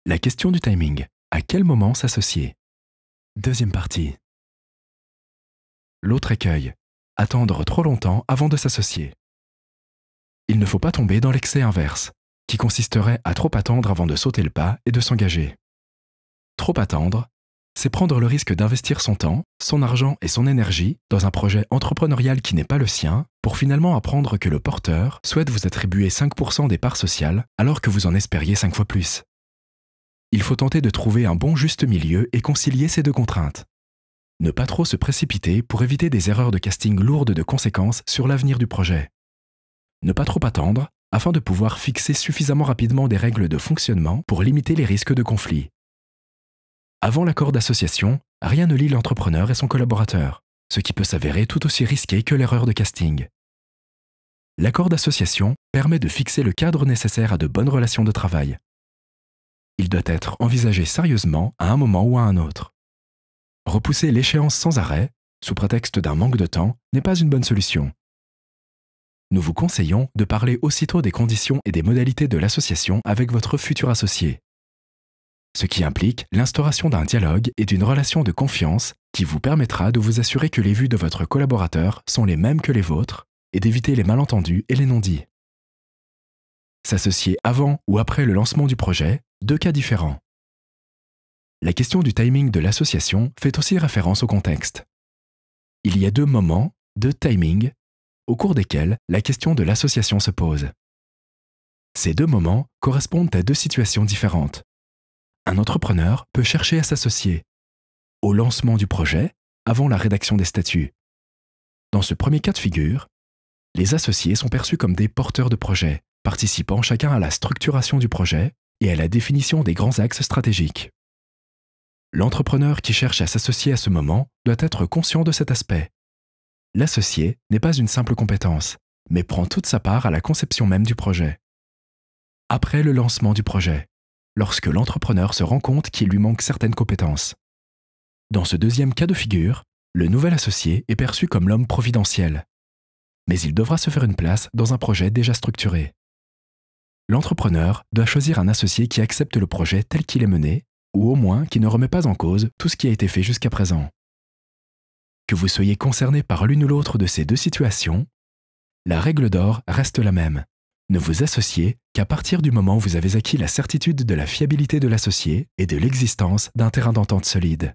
La question du timing. À quel moment s'associer? Deuxième partie. L'autre écueil. Attendre trop longtemps avant de s'associer. Il ne faut pas tomber dans l'excès inverse, qui consisterait à trop attendre avant de sauter le pas et de s'engager. Trop attendre, c'est prendre le risque d'investir son temps, son argent et son énergie dans un projet entrepreneurial qui n'est pas le sien, pour finalement apprendre que le porteur souhaite vous attribuer 5% des parts sociales alors que vous en espériez 5 fois plus. Il faut tenter de trouver un bon juste milieu et concilier ces deux contraintes. Ne pas trop se précipiter pour éviter des erreurs de casting lourdes de conséquences sur l'avenir du projet. Ne pas trop attendre afin de pouvoir fixer suffisamment rapidement des règles de fonctionnement pour limiter les risques de conflit. Avant l'accord d'association, rien ne lie l'entrepreneur et son collaborateur, ce qui peut s'avérer tout aussi risqué que l'erreur de casting. L'accord d'association permet de fixer le cadre nécessaire à de bonnes relations de travail. Il doit être envisagé sérieusement à un moment ou à un autre. Repousser l'échéance sans arrêt, sous prétexte d'un manque de temps, n'est pas une bonne solution. Nous vous conseillons de parler aussitôt des conditions et des modalités de l'association avec votre futur associé. Ce qui implique l'instauration d'un dialogue et d'une relation de confiance qui vous permettra de vous assurer que les vues de votre collaborateur sont les mêmes que les vôtres et d'éviter les malentendus et les non-dits. S'associer avant ou après le lancement du projet, deux cas différents. La question du timing de l'association fait aussi référence au contexte. Il y a deux moments, deux timings, au cours desquels la question de l'association se pose. Ces deux moments correspondent à deux situations différentes. Un entrepreneur peut chercher à s'associer au lancement du projet, avant la rédaction des statuts. Dans ce premier cas de figure, les associés sont perçus comme des porteurs de projet, participant chacun à la structuration du projet et à la définition des grands axes stratégiques. L'entrepreneur qui cherche à s'associer à ce moment doit être conscient de cet aspect. L'associé n'est pas une simple compétence, mais prend toute sa part à la conception même du projet. Après le lancement du projet, lorsque l'entrepreneur se rend compte qu'il lui manque certaines compétences. Dans ce deuxième cas de figure, le nouvel associé est perçu comme l'homme providentiel, mais il devra se faire une place dans un projet déjà structuré. L'entrepreneur doit choisir un associé qui accepte le projet tel qu'il est mené, ou au moins qui ne remet pas en cause tout ce qui a été fait jusqu'à présent. Que vous soyez concerné par l'une ou l'autre de ces deux situations, la règle d'or reste la même. Ne vous associez qu'à partir du moment où vous avez acquis la certitude de la fiabilité de l'associé et de l'existence d'un terrain d'entente solide.